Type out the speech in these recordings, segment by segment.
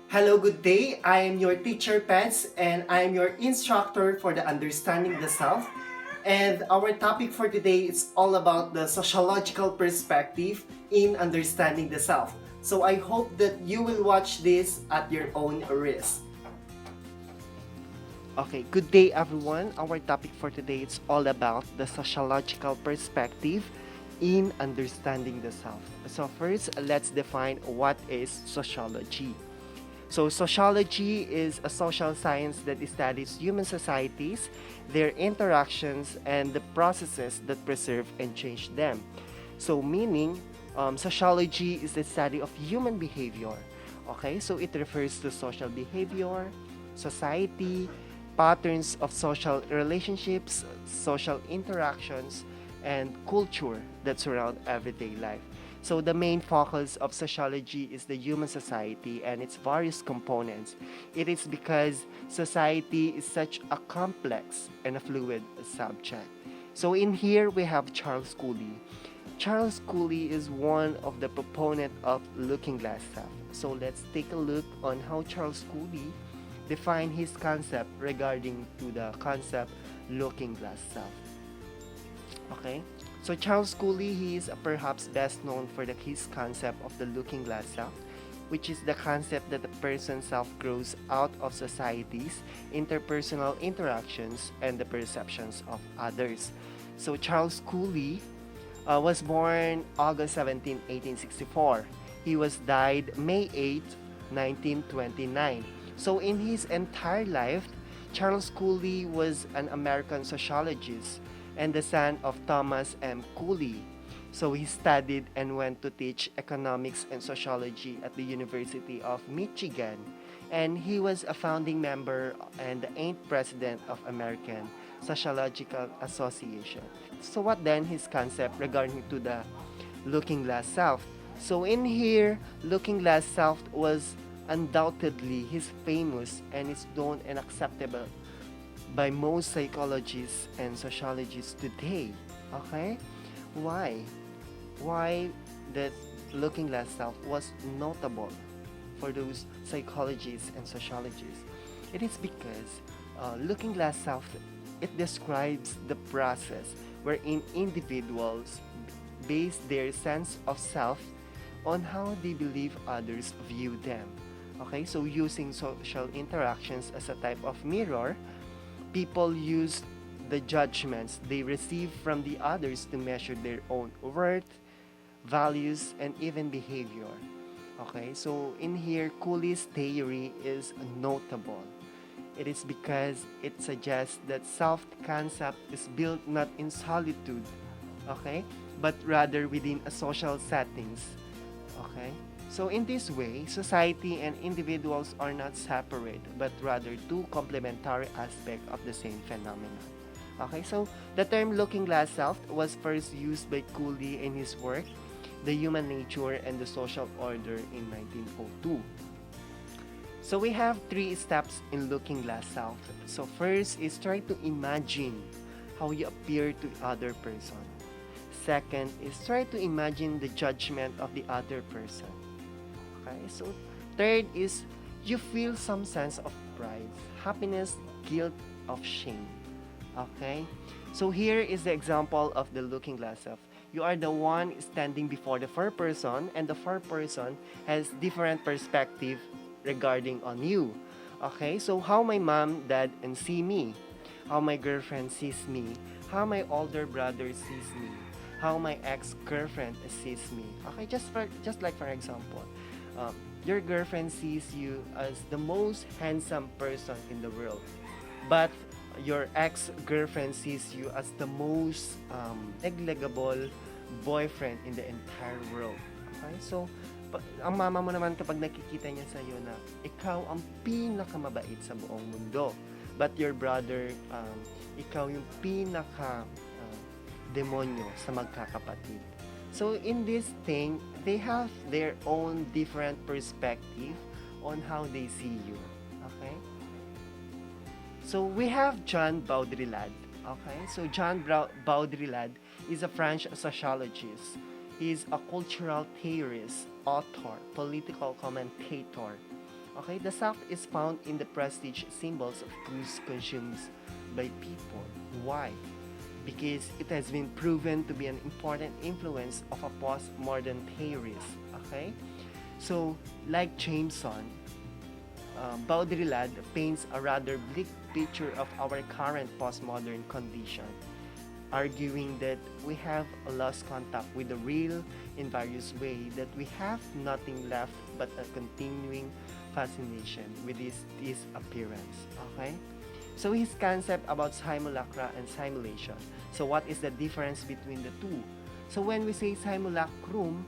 Hello, good day. I am your teacher, Pets, and I am your instructor for the Understanding the Self. And our topic for today is all about the sociological perspective in understanding the self. So I hope that you will watch this at your own risk. Okay, good day everyone. Our topic for today is all about the sociological perspective in understanding the self. So first, let's define what is sociology. So sociology is a social science that studies human societies, their interactions, and the processes that preserve and change them. So meaning, sociology is the study of human behavior. Okay, so it refers to social behavior, society, patterns of social relationships, social interactions, and culture that surround everyday life. So the main focus of sociology is the human society and its various components. It is because society is such a complex and a fluid subject. So in here we have Charles Cooley. Charles Cooley is one of the proponent of looking glass self. So let's take a look on how Charles Cooley defined his concept regarding to the concept looking glass self. Okay? So Charles Cooley, he is perhaps best known for his concept of the looking glass self, which is the concept that the person's self grows out of society's interpersonal interactions and the perceptions of others. So Charles Cooley was born August 17, 1864. He was died May 8, 1929. So in his entire life, Charles Cooley was an American sociologist and the son of Thomas M. Cooley. So he studied and went to teach economics and sociology at the University of Michigan. And he was a founding member and the 8th president of American Sociological Association. So what then his concept regarding to the looking glass self? So in here, looking glass self was undoubtedly his famous and is known and acceptable by most psychologists and sociologists today. Okay? Why? Why that looking glass self was notable for those psychologists and sociologists? It is because looking glass self, it describes the process wherein individuals base their sense of self on how they believe others view them. Okay, so using social interactions as a type of mirror, people use the judgments they receive from the others to measure their own worth, values, and even behavior. Okay, so in here, Cooley's theory is notable. It is because it suggests that self concept is built not in solitude, okay, but rather within a social settings. Okay, so in this way, society and individuals are not separate, but rather two complementary aspects of the same phenomenon. Okay, so the term looking glass self was first used by Cooley in his work, The Human Nature and the Social Order in 1902. So we have three steps in looking glass self. So first is try to imagine how you appear to other person. Second is try to imagine the judgment of the other person. Okay, so third is you feel some sense of pride, happiness, guilt, of shame. Okay, so here is the example of the looking glass self. You are the one standing before the first person, and the first person has different perspective regarding on you. Okay, so how my mom, dad, and see me, how my girlfriend sees me, how my older brother sees me, how my ex-girlfriend sees me. Okay, just like for example, your girlfriend sees you as the most handsome person in the world, but your ex-girlfriend sees you as the most neglectable boyfriend in the entire world. Okay, so ang mama mo naman kapag nakikita niya sa iyo na ikaw ang pinakamabait sa buong mundo, but your brother, ikaw yung pinaka demonyo sa magkakapatid. So in this thing, they have their own different perspective on how they see you. Okay? So we have John Baudrillard. Okay? So John Baudrillard is a French sociologist. He is a cultural theorist, author, political commentator. Okay, the self is found in the prestige symbols of goods consumed by people. Why? Because it has been proven to be an important influence of a postmodern theories. Okay, so like Jameson, Baudrillard paints a rather bleak picture of our current postmodern condition, arguing that we have lost contact with the real in various ways, that we have nothing left but a continuing fascination with this appearance. Okay? So his concept about simulacra and simulation. So what is the difference between the two? So when we say simulacrum,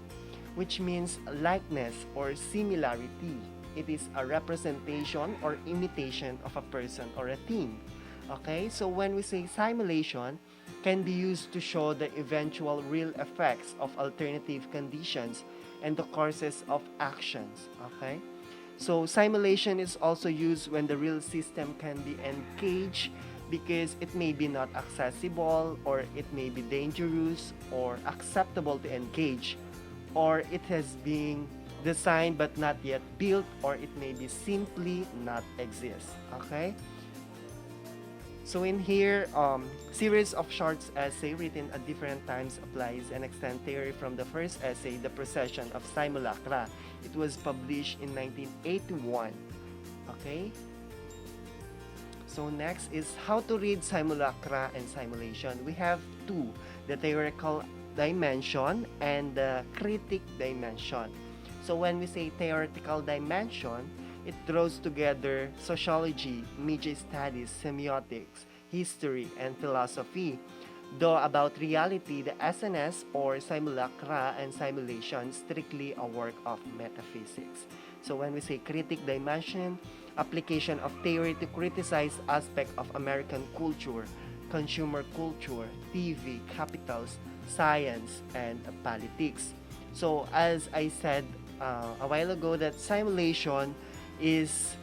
which means likeness or similarity, it is a representation or imitation of a person or a thing. Okay, so when we say simulation, can be used to show the eventual real effects of alternative conditions and the courses of actions. Okay, so simulation is also used when the real system can be engaged because it may be not accessible, or it may be dangerous or acceptable to engage, or it has been designed but not yet built, or it may be simply not exist. Okay, so in here, series of short essay written at different times applies and extend theory from the first essay, The Procession of Simulacra. It was published in 1981. Okay. So next is how to read simulacra and simulation. We have two, the theoretical dimension and the critic dimension. So when we say theoretical dimension, it draws together sociology, media studies, semiotics, history, and philosophy. Though about reality, the SNS or simulacra and simulation strictly a work of metaphysics. So when we say critic dimension, application of theory to criticize aspects of American culture, consumer culture, TV, capitals, science, and politics. So as I said a while ago, that simulation is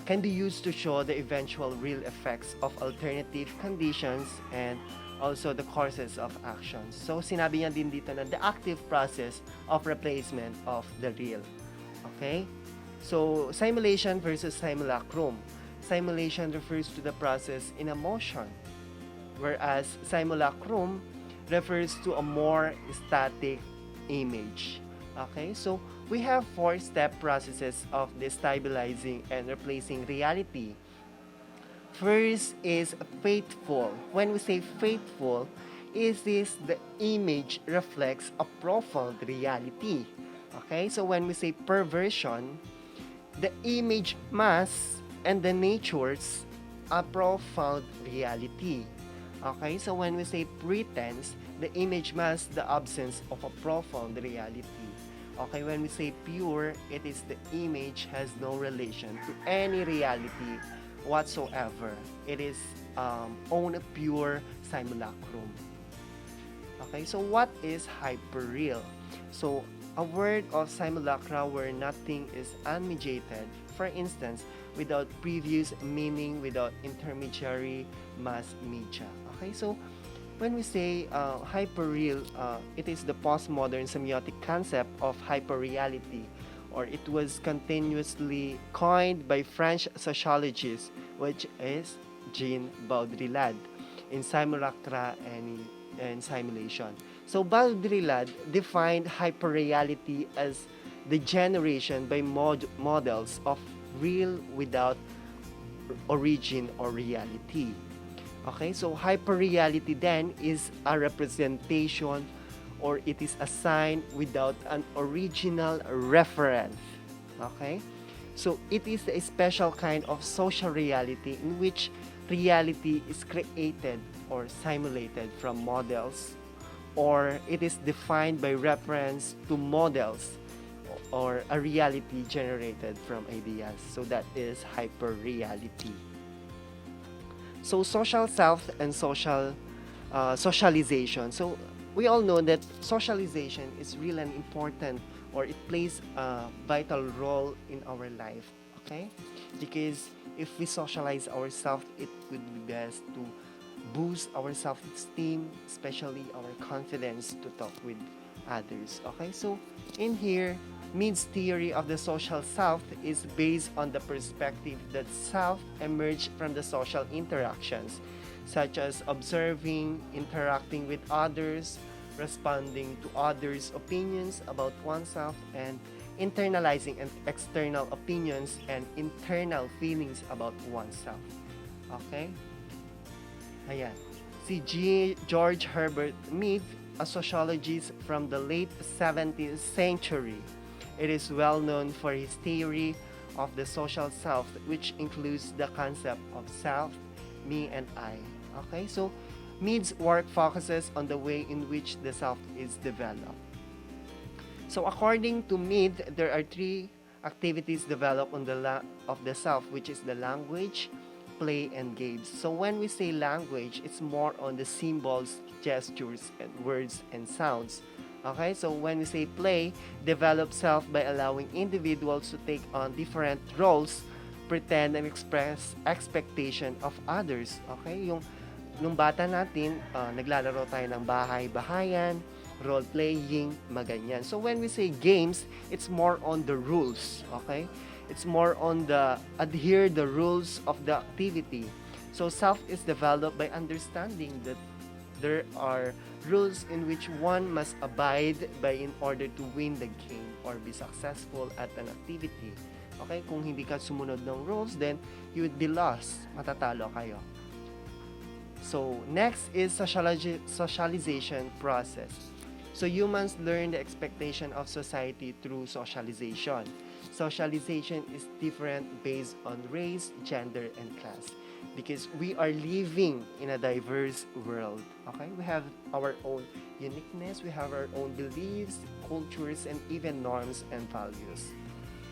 can be used to show the eventual real effects of alternative conditions and also the courses of actions. So sinabi niya din dito na the active process of replacement of the real. Okay? So simulation versus simulacrum. Simulation refers to the process in a motion, whereas simulacrum refers to a more static image. Okay, so we have four-step processes of destabilizing and replacing reality. First is faithful. When we say faithful, is this the image reflects a profound reality. Okay, so when we say perversion, the image masks and the natures a profound reality. Okay, so when we say pretense, the image masks the absence of a profound reality. Okay, when we say pure, it is the image has no relation to any reality whatsoever. It is own a pure simulacrum. Okay, so what is hyperreal? So a word of simulacra where nothing is unmediated, for instance, without previous meaning, without intermediary mass media. Okay, so when we say hyperreal, it is the postmodern semiotic concept of hyperreality, or it was continuously coined by French sociologist, which is Jean Baudrillard, in Simulacra and Simulation. So Baudrillard defined hyperreality as the generation by models of real without origin or reality. Okay, so hyperreality then is a representation, or it is a sign without an original reference. Okay, so it is a special kind of social reality in which reality is created or simulated from models, or it is defined by reference to models, or a reality generated from ideas. So that is hyperreality. So social self and socialization. So we all know that socialization is really an important, or it plays a vital role in our life. Okay, because if we socialize ourselves, it would be best to boost our self-esteem, especially our confidence to talk with others. Okay, so in here Mead's theory of the social self is based on the perspective that self emerged from the social interactions, such as observing, interacting with others, responding to others' opinions about oneself, and internalizing and external opinions and internal feelings about oneself. Okay? Ayan. Si George Herbert Mead, a sociologist from the late 17th century. It is well known for his theory of the social self, which includes the concept of self, me, and I. Okay, so Mead's work focuses on the way in which the self is developed. So according to Mead, there are three activities developed on of the self, which is the language, play, and games. So when we say language, it's more on the symbols, gestures, and words and sounds. Okay, so when we say play, develop self by allowing individuals to take on different roles, pretend and express expectation of others. Okay, yung nung bata natin, naglalaro tayo ng bahay-bahayan, role-playing, maganyan. So when we say games, it's more on the rules, okay? It's more on the adhere the rules of the activity. So self is developed by understanding that there are rules in which one must abide by in order to win the game or be successful at an activity. Okay? Kung hindi ka sumunod ng rules, then you would be lost. Matatalo kayo. So, next is socialization process. So, humans learn the expectation of society through socialization. Socialization is different based on race, gender, and class because we are living in a diverse world. Okay? We have our own uniqueness, we have our own beliefs, cultures, and even norms and values.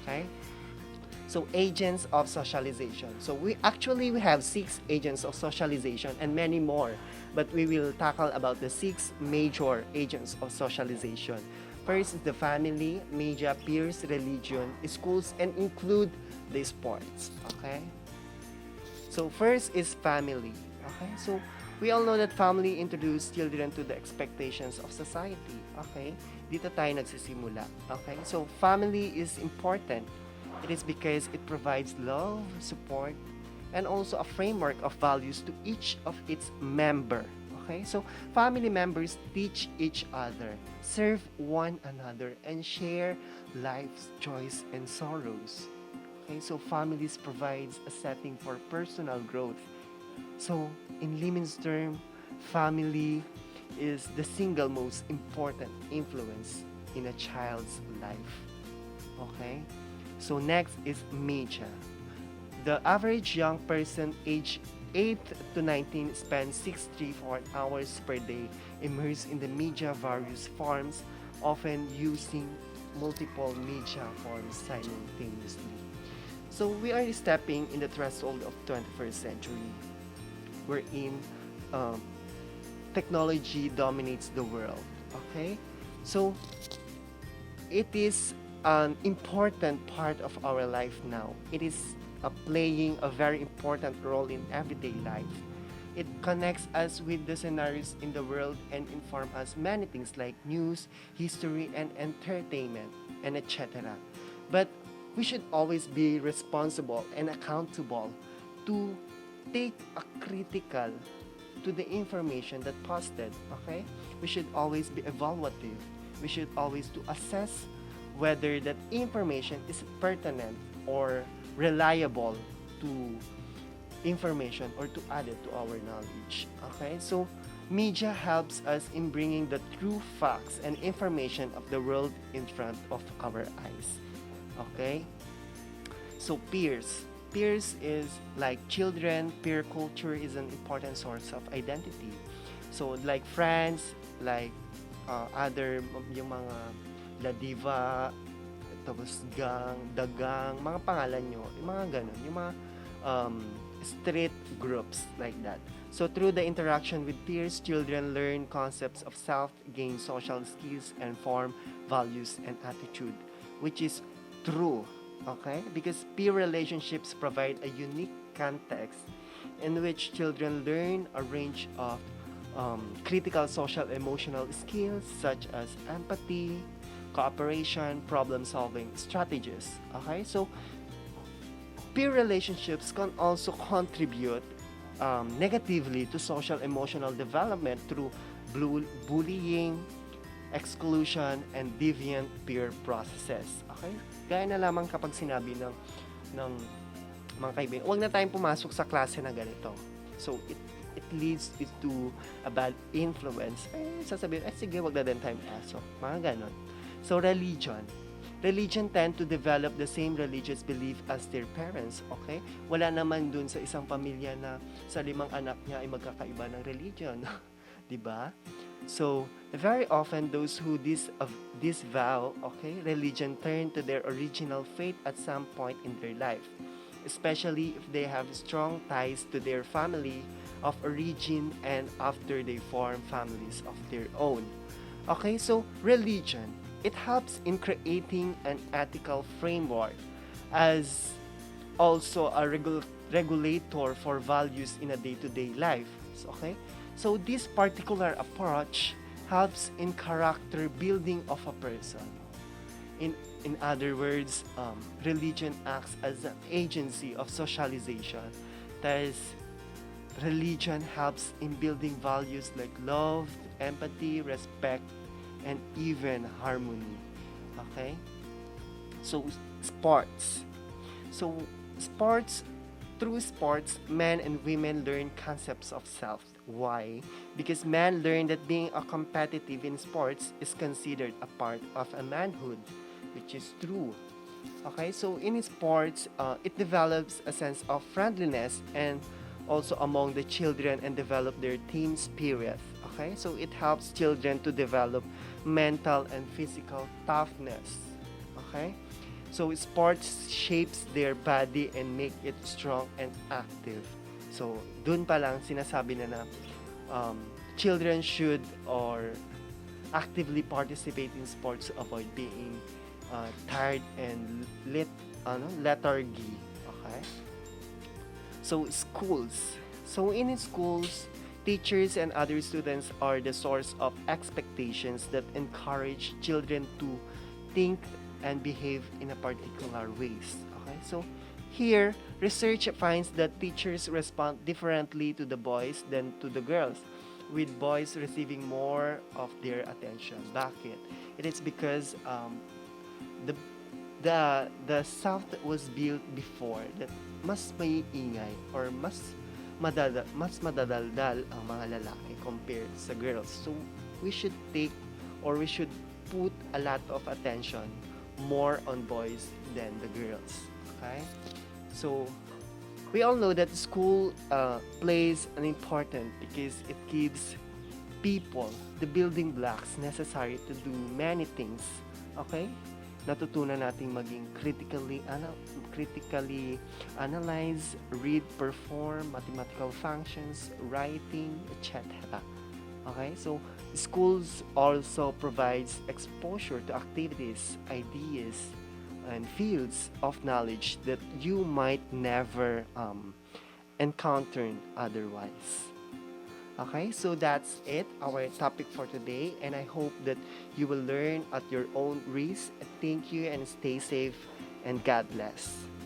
Okay? So agents of socialization. So we have 6 agents of socialization and many more, but we will tackle about the 6 major agents of socialization. First is the family, media, peers, religion, schools, and include the sports. Okay? So first is family. Okay? So we all know that family introduce children to the expectations of society. Okay? Dito tayo nagsisimula. Okay? So family is important. It is because it provides love, support, and also a framework of values to each of its member. Okay? So, family members teach each other, serve one another, and share life's joys and sorrows. Okay? So, families provides a setting for personal growth. So, in layman's term, family is the single most important influence in a child's life. Okay? So next is media. The average young person aged 8 to 19 spends 6 to 4 hours per day immersed in the media various forms, often using multiple media forms simultaneously. So we are stepping in the threshold of 21st century, wherein technology dominates the world. Okay? So it is an important part of our life now. It is playing a very important role in everyday life. It connects us with the scenarios in the world and inform us many things like news, history, and entertainment, and etc. But we should always be responsible and accountable to take a critical to the information that posted. Okay? We should always be evaluative. We should always to assess whether that information is pertinent or reliable to information or to add it to our knowledge. Okay, so media helps us in bringing the true facts and information of the world in front of our eyes. Okay, so peers is like children. Peer culture is an important source of identity. So like friends, like other yung mga La Diva, tapos gang, dagang, mga pangalan nyo, yung mga ganun, yung mga street groups like that. So through the interaction with peers, children learn concepts of self, gain social skills, and form values and attitude, which is true, okay? Because peer relationships provide a unique context in which children learn a range of critical social emotional skills such as empathy, cooperation, problem-solving strategies. Okay, so peer relationships can also contribute negatively to social emotional development through bullying, exclusion, and deviant peer processes. Okay? Gaya na lamang kapag sinabi ng mga kaibigan, huwag na tayong pumasok sa klase na ganito. So, it leads it to a bad influence. Sasabihin, sige, wag na din tayong pasok. Mga ganon. So, religion tend to develop the same religious belief as their parents, okay? Wala naman dun sa isang pamilya na sa 5 anak niya ay magkakaiba ng religion. 'Di ba? So, very often those who disavow, okay, religion turn to their original faith at some point in their life, especially if they have strong ties to their family of origin and after they form families of their own. Okay, so religion, it helps in creating an ethical framework as also a regulator for values in a day-to-day life. Okay? So this particular approach helps in character building of a person. In other words, religion acts as an agency of socialization. That is, religion helps in building values like love, empathy, respect, and even harmony. Okay? So, sports. So, through sports, men and women learn concepts of self. Why? Because men learn that being a competitive in sports is considered a part of a manhood, which is true. Okay, so in sports, it develops a sense of friendliness and also among the children and develop their team spirit. Okay, so it helps children to develop mental and physical toughness. Okay, so sports shapes their body and make it strong and active. So dun pa lang sinasabi na children should or actively participate in sports to avoid being tired and lethargy. Okay, so schools. So in schools, teachers and other students are the source of expectations that encourage children to think and behave in a particular ways. Okay, so here, research finds that teachers respond differently to the boys than to the girls, with boys receiving more of their attention. Bakit? It is because the the South was built before that mas may ingay or mas madadaldal ang mga lalaki compared sa girls. So we should put a lot of attention more on boys than the girls. Okay? So we all know that school plays an important because it gives people the building blocks necessary to do many things. Okay? Natutunan nating maging critically analyze, read, perform mathematical functions, writing, etc. Okay? So schools also provides exposure to activities, ideas, and fields of knowledge that you might never encounter otherwise. Okay, so that's it, our topic for today, and I hope that you will learn at your own risk. Thank you and stay safe, and God bless.